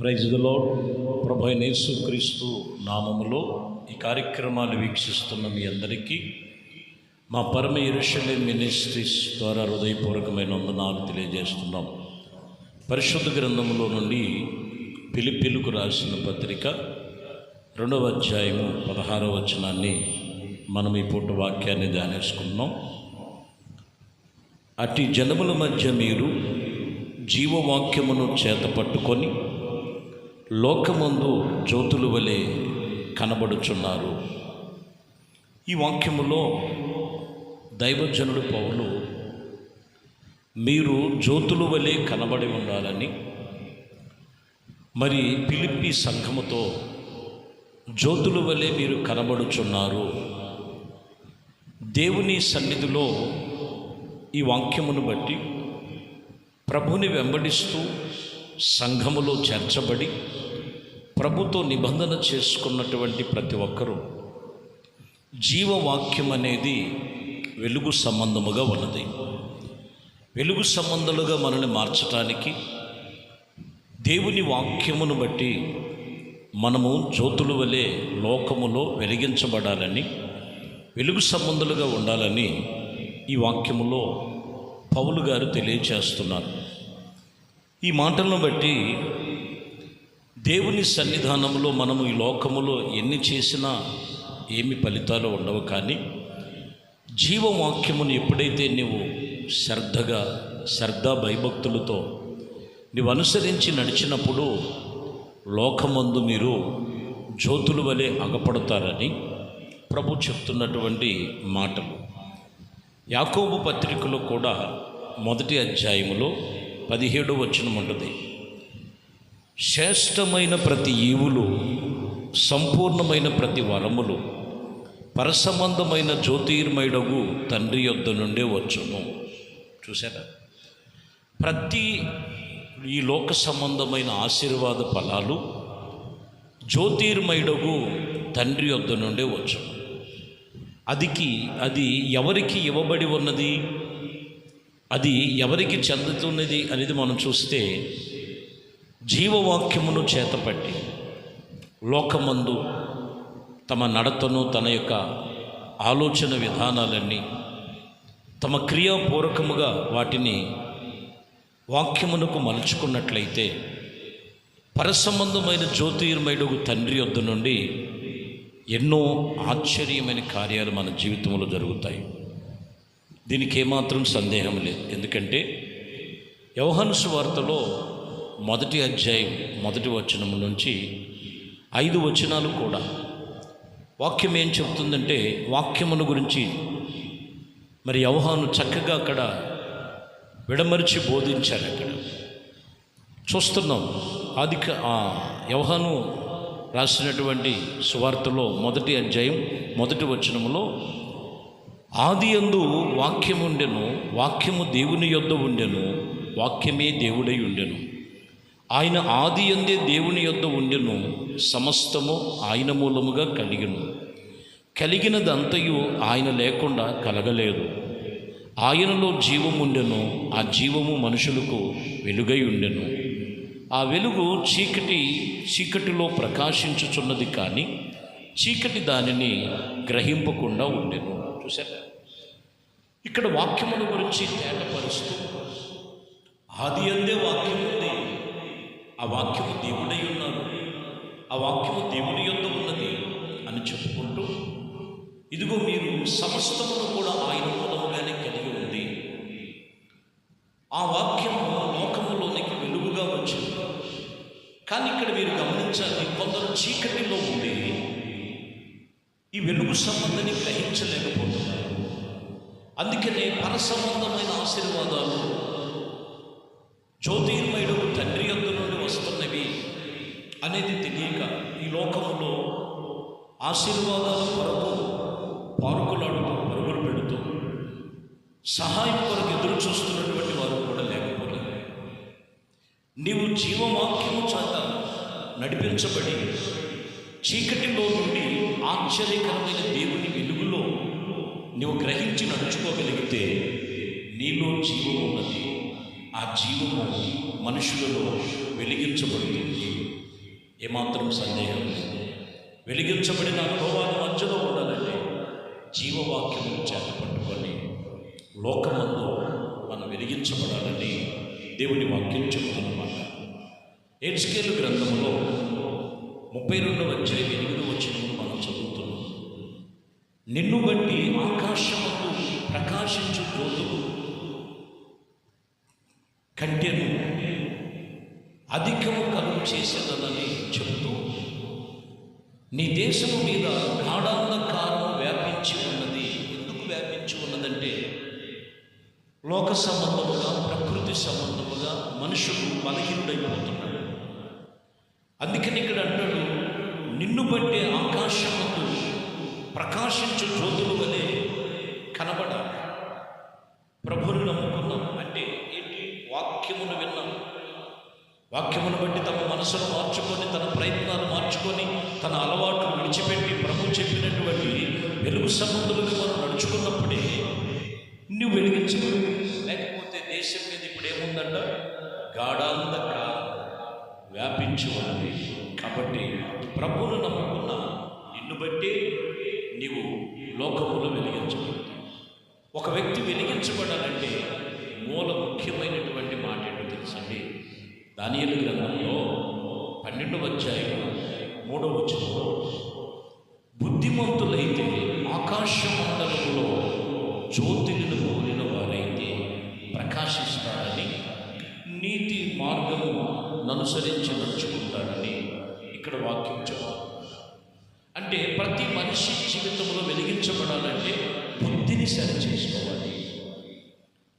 Praise the lord. ప్రభు అయిన యేసుక్రీస్తు నామములో ఈ కార్యక్రమాలు వీక్షిస్తున్న మీ అందరికీ మా పరమ యెరూషలేం మినిస్ట్రీస్ ద్వారా హృదయపూర్వకమైన వందనాలు తెలియజేస్తున్నాం. పరిశుద్ధ గ్రంథంలో నుండి ఫిలిప్పీలకు రాసిన పత్రిక 2వ అధ్యాయము 16వ వచనాన్ని మనం ఈ పూట వాక్యాన్ని ధ్యానించుకున్నాం. అట్టి జనముల మధ్య మీరు జీవవాక్యమును చేతపట్టుకొని లోకమందు జ్యోతుల వలె కనబడుచున్నారు. ఈ వాక్యములో దైవజనుడు పౌలు మీరు జ్యోతుల వలె కనబడి ఉండాలని, మరి ఫిలిప్పీ సంఘముతో జ్యోతుల వలె మీరు కనబడుచున్నారు. దేవుని సన్నిధిలో ఈ వాక్యమును బట్టి ప్రభుని వెంబడిస్తూ సంఘములో చేర్చబడి ప్రభుతో నిబంధన చేసుకున్నటువంటి ప్రతి ఒక్కరూ జీవవాక్యం అనేది వెలుగు సంబంధముగా ఉన్నది. వెలుగు సంబంధాలుగా మనల్ని మార్చటానికి దేవుని వాక్యమును బట్టి మనము జ్యోతుల వలె లోకములో వెలిగించబడాలని, వెలుగు సంబంధులుగా ఉండాలని ఈ వాక్యములో పౌలు గారు తెలియచేస్తున్నారు. ఈ మాటలను బట్టి దేవుని సన్నిధానంలో మనము ఈ లోకములో ఎన్ని చేసినా ఏమి ఫలితాలు ఉండవు. కానీ జీవవాక్యమును ఎప్పుడైతే నీవు శ్రద్ధ భయభక్తులతో నీవు అనుసరించి నడిచినప్పుడు లోకమందు మీరు జ్యోతుల వలె అగపడతారని ప్రభు చెప్తున్నటువంటి మాటలు. యాకోబు పత్రికలో కూడా 1వ అధ్యాయములో 17వ వచనం ఉంటుంది. శ్రేష్టమైన ప్రతి ఈవులు, సంపూర్ణమైన ప్రతి వరములు పరసంబంధమైన జ్యోతిర్మయుడగు తండ్రి యొద్ద నుండే వచ్చును. చూసారా, ప్రతి ఈ లోక సంబంధమైన ఆశీర్వాద ఫలాలు జ్యోతిర్మయుడగు తండ్రి యొద్ద నుండే వచ్చును. అది ఎవరికి ఇవ్వబడి ఉన్నది, అది ఎవరికి చెందుతున్నది అనేది మనం చూస్తే, జీవవాక్యమును చేతపట్టి లోకమందు తమ నడతను, తన యొక్క ఆలోచన విధానాలన్నీ తమ క్రియాపూర్వకముగా వాటిని వాక్యమునకు మలుచుకున్నట్లయితే పరసంబంధమైన జ్యోతిర్మయుడు తండ్రి యొద్ద నుండి ఎన్నో ఆశ్చర్యమైన కార్యాలు మన జీవితంలో జరుగుతాయి. దీనికి ఏమాత్రం సందేహం లేదు. ఎందుకంటే యోహాను సువార్తలో 1వ అధ్యాయం 1వ వచనం నుంచి 5 వచనాలు కూడా వాక్యం ఏం చెప్తుందంటే, వాక్యమును గురించి మరి యోహాను చక్కగా అక్కడ విడమరిచి బోధించారు. అక్కడ చూస్తున్నాం. యోహాను రాసినటువంటి సువార్తలో 1వ అధ్యాయం 1వ వచనములో, ఆదియందు వాక్యము ఉండెను, వాక్యము దేవుని యొద్ద ఉండెను, వాక్యమే దేవుడై ఉండెను. ఆయన ఆదియందే దేవుని యొద్ద ఉండెను, సమస్తము ఆయన మూలముగా కలిగినదంతయు ఆయన లేకుండా కలగలేదు. ఆయనలో జీవము ఉండెను, ఆ జీవము మనుషులకు వెలుగై ఉండెను. ఆ వెలుగు చీకటిలో ప్రకాశించుచున్నది, కానీ చీకటి దానిని గ్రహింపకుండా ఉండెను. చూసారా, ఇక్కడ వాక్యముల గురించి తేటపరుస్తూ ఆది అందే వాక్యం ఉంది, ఆ వాక్యము దేవుడై ఉన్నారు, ఆ వాక్యము దేవుని యొద్ద ఉన్నది అని చెప్పుకుంటూ, ఇదిగో మీరు సమస్తమును కూడా ఆయన మూలముగానే కలిగి ఉంది. ఆ వాక్యము లోకములోనికి వెలుగుగా వచ్చింది. కానీ ఇక్కడ మీరు గమనించాలి, కొందరు చీకటిలో ఉండి ఈ వెలుగు సంబంధాన్ని గ్రహించలేకపోతున్నారు. అందుకనే పరసంబంధమైన ఆశీర్వాదాలు జ్యోతిర్మయుడు తండ్రి యొద్ద నుండి వస్తున్నవి అనేది తెలియక ఈ లోకంలో ఆశీర్వాదాల కొరకు పారుకులాడుతూ, పరుగులు పెడుతూ, సహాయం కొరకు ఎదురు చూస్తున్నటువంటి వారు కూడా లేకపోలేదు. నీవు జీవవాక్యము చేత నడిపించబడి చీకటిలో నుండి ఆశ్చర్యకరమైన దేవుని వెలుగులో నీవు గ్రహించి నడుచుకోగలిగితే నీలో జీవము ఉన్నది. ఆ జీవము మనుషులలో వెలిగించబడుతుంది. ఏమాత్రం సందేహం లేదు. వెలిగించబడిన అనుభవాల మధ్యలో ఉండాలంటే జీవవాక్యము చేత పట్టుకొని లోకమందు మనం వెలిగించబడాలని దేవుని వాక్యం చెబుతున్నమాట. హెజ్కేలు గ్రంథంలో 32వ అధ్యాయం 8వ వచనమును మనం చదువుతున్నాం. నిన్ను బట్టి ఆకాశమందు ప్రకాశించు జ్యోతులు కంటెను అధికము కలుగు చేసేదనని చెబుతూ, నీ దేశము మీద గాఢాంధకారము వ్యాపించి ఉన్నది. ఎందుకు వ్యాపించి ఉన్నదంటే లోక సంబంధముగా, ప్రకృతి సంబంధముగా మనుషులు బలహీనుడైపోతున్నాడు. అందుకని ఇక్కడ అంటాడు, నిన్ను బట్టే ఆకాశమందు ప్రకాశించు జ్యోతులు వలె కనబడాలి. ప్రభువును నమ్ముకున్నాం అంటే ఏంటి? వాక్యమును విన్నాం. వాక్యమును బట్టి తమ మనసును మార్చుకొని, తన ప్రయత్నాలు మార్చుకొని, తన అలవాట్లు విడిచిపెట్టి ప్రభు చెప్పినటువంటి వెలుగు సంబంధులకు మనం నడుచుకున్నప్పుడే నువ్వు వెలిగించబడు. లేకపోతే దేశం మీద ఇప్పుడు ఏముందంట? గాఢాంధకారం వ్యాపించి ఉన్నది. కాబట్టి ప్రభువును నమ్ముకున్న నిన్ను బట్టి నీవు లోకములో వెలిగించబడతావు. ఒక వ్యక్తి వెలిగించబడాలంటే మూల ముఖ్యమైనటువంటి మాట ఏంటో తెలుసండి. దానియేలు గ్రంథంలో 12వ అధ్యాయం 3వ వచనంలో, బుద్ధిమంతులైతే ఆకాశ మండలంలో జ్యోతులను పోలిన వారైతే ప్రకాశిస్తారని, నీతి మార్గము అనుసరించి నడుచుకుంటారని ఇక్కడ వాక్యం చెప్తారు. అంటే ప్రతి మనిషి జీవితంలో వెలిగించబడాలంటే బుద్ధిని సరిచేసుకోవాలి.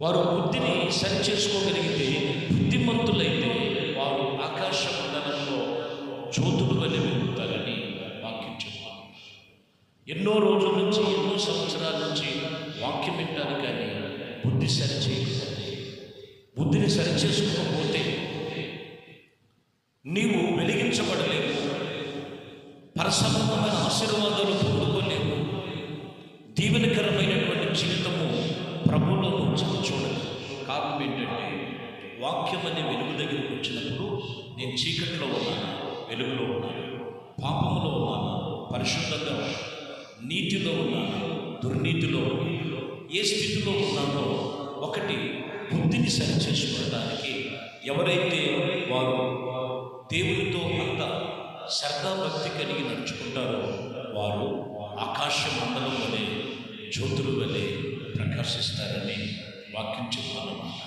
వారు బుద్ధిని సరిచేసుకోగలిగితే, బుద్ధిమంతులైతే వారు ఆకాశ మండలంలో జ్యోతులు వలె వెలుగుతారని వాక్యం చెప్తారు. ఎన్నో రోజుల నుంచి, ఎన్నో సంవత్సరాల నుంచి వాక్యం వింటారు, కానీ బుద్ధి సరిచేయకపోతే, బుద్ధిని సరిచేసుకోకపోతే నీవు వెలిగించబడలేవు. పరసంబంధమైన ఆశీర్వాదాలు పొందుకోలేవు. దీవెనకరమైనటువంటి జీవితము ప్రభువులో చూడదు. కారణం ఏంటంటే వాక్యం అనే వెలుగు దగ్గరికి వచ్చినప్పుడు నేను చీకట్లో ఉన్నాను, వెలుగులో ఉన్నాను, పాపములో ఉన్నాను, పరిశుద్ధంగా ఉన్నాను, నీతిలో ఉన్నాను, దుర్నీతిలో ఉన్నాను. ఏ స్థితిలో ఉన్నానో ఒకటి బుద్ధిని సరిచేసుకోవడానికి ఎవరైతే వారు దేవునితో అంత శ్రద్ధాభక్తి కలిగి నడుచుకుంటారో వారు ఆకాశ మండలం వలె, జ్యోతుల వలె ప్రకాశిస్తారని వాక్యం చెప్తానమాట.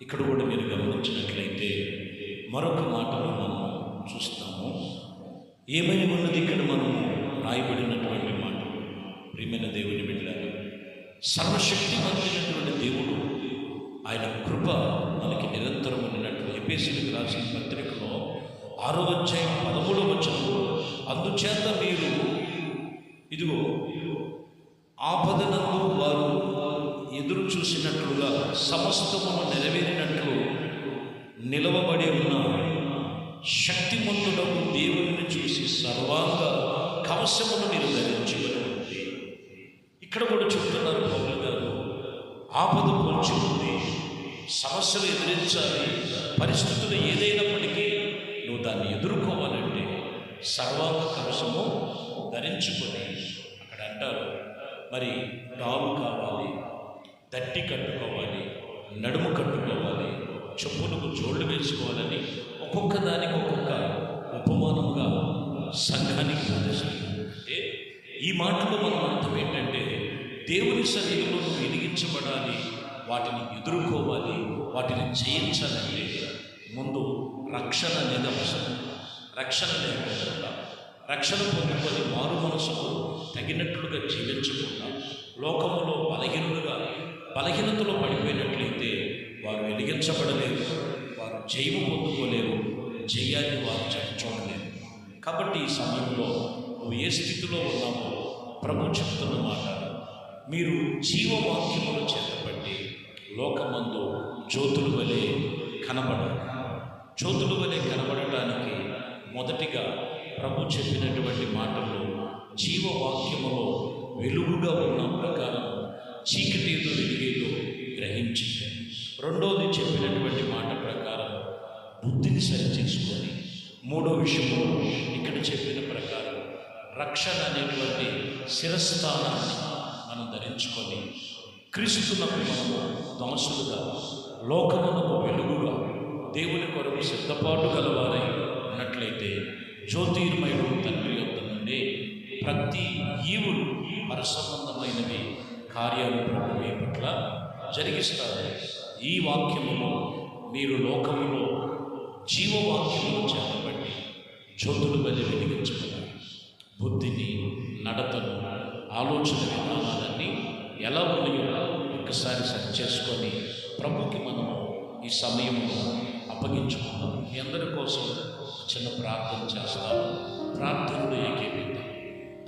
ఇక్కడ కూడా మీరు గమనించినట్లయితే మరొక మాటను మనం చూస్తాము. ఏమై ఉన్నది ఇక్కడ మనము రాయబడినటువంటి మాట. ప్రియమైన దేవుని బిడ్డలారా, సర్వశక్తివంతమైనటువంటి దేవుడు ఆయన కృప మనకి నిరంతరం ఉన్నట్లు ఎఫెసీయులకు రాసిన పత్రికలో 6వ అధ్యాయం 13వ వచనంలో, అందుచేత మీరు ఇదిగో ఆపదనందు వారు ఎదురు చూసినట్లుగా సమస్తమును నెరవేరినట్లు నిలవబడి ఉన్న శక్తిమంతుడకు దేవుని చూసి సర్వాంగ కవచమును మీరు ధరించబడి. ఇక్కడ కూడా చెప్తున్నారు పౌలు గారు, ఆపద పొంచి ఉంది, సమస్యలు ఎదిరించాలి, పరిస్థితులు ఏదైనప్పటికీ నువ్వు దాన్ని ఎదుర్కోవాలంటే సర్వాంగ కవచము ధరించుకొని, అక్కడ అంటారు మరి డాలు కావాలి, దట్టి కట్టుకోవాలి, నడుము కట్టుకోవాలి, చెప్పులకు జోళ్ళు వేసుకోవాలని ఒక్కొక్క దానికి ఒక్కొక్క ఉపమానముగా సంఘానికి బోధిస్తుంది. అంటే ఈ మాటలో మనం అర్థం ఏంటంటే దేవుని సన్నిధిలో నువ్వు వెలిగించబడాలి, వాటిని ఎదుర్కోవాలి, వాటిని జయించాలంటే ముందు రక్షణ అనేది అవసరం. రక్షణ లేకుండా, రక్షణ పొందుకొని మారు మనసుకు తగినట్లుగా జీవించకుండా లోకములో బలహీనతలో పడిపోయినట్లయితే వారు వెలిగించబడలేరు, వారు జయము పొందుకోలేరు, జయాన్ని వారు చూడలేరు. కాబట్టి ఈ సమయంలో నువ్వు ఏ స్థితిలో ఉన్నామో ప్రభు చెప్తున్న మాట, మీరు జీవవాక్యమును చేతపట్టి లోకమందు జ్యోతుల వలె కనబడాలి. జ్యోతుల వలె కనబడటానికి మొదటిగా ప్రభు చెప్పినటువంటి మాటలు జీవవాక్యములో వెలుగుగా ఉన్న ప్రకారం చీకటిలో వెలిగేదో గ్రహించింది. రెండోది చెప్పినటువంటి మాట ప్రకారం బుద్ధిని సరిచేసుకొని మూడో విషయము ఇక్కడ చెప్పిన ప్రకారం రక్షణ అనేటువంటి శిరస్థానాన్ని మనం ధరించుకొని క్రీస్తునకు మనము దాసులుగా, లోకమునకు వెలుగుగా, దేవుని కొరకు సిద్ధపాటు గలవారై ఉన్నట్లయితే జ్యోతిర్మయుడు తండ్రి యొద్ద నుండి ప్రతి ఈవులు పరసంబంధమైనవి కార్యాలు ప్రభు మీ పట్ల జరిగిస్తారు. ఈ వాక్యములో మీరు లోకములో జీవవాక్యమును చేతబట్టి జ్యోతులు బలి వెలిగించుకున్నారు. బుద్ధిని, నడతను, ఆలోచన విధానాలన్నీ ఎలా ఉన్నాయో ఒక్కసారి సరి చేసుకొని ప్రభుకి మనము ఈ సమయంలో అప్పగించుకున్నాం. మీ అందరి కోసం చిన్న ప్రార్థన చేస్తాను. ప్రార్థనలు ఏకీపిద్దాం.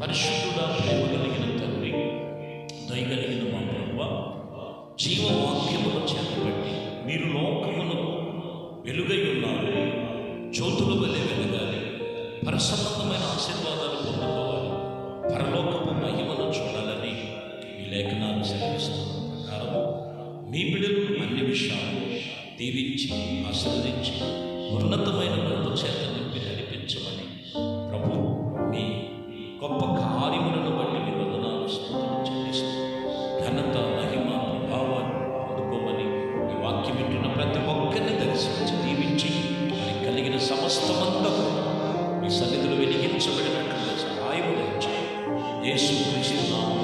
పరిశుద్ధుడా, ప్రేమ కలిగిన తండ్రి, దయగలిగిన మా ప్రభువా, జీవవాక్యమును చేతబట్టి మీరు లోకమునకు వెలుగై ఉన్నారు. జ్యోతుల వలె వెలగాలి, పరసంబంధమైన ఆశీర్వాదాలు పొందుకోవాలి, పరలోకపు మహిమను చూడాలని ఈ లేఖనాలు సెలవిస్తున్న ప్రకారము మీ బిడ్డలు అన్ని విషయాలు దీవించి ఆశీర్వదించి ఉన్నతమైన కృప చేత నింపి నడిపించమని ప్రభు మీ గొప్ప కార్యములను బట్టి మీ వందనాలు స్తుతులు చెల్లిస్తూ ఘనత, మహిమ, ప్రభావాన్ని పొందుకోమని ఈ వాక్యం వింటున్న ప్రతి ఒక్కరిని దర్శించి దీవించి మరి కలిగిన సమస్తమంతా మీ సన్నిధిలో వెలిగించబడినట్లుగా సహాయము యేసు క్రీస్తు నామములో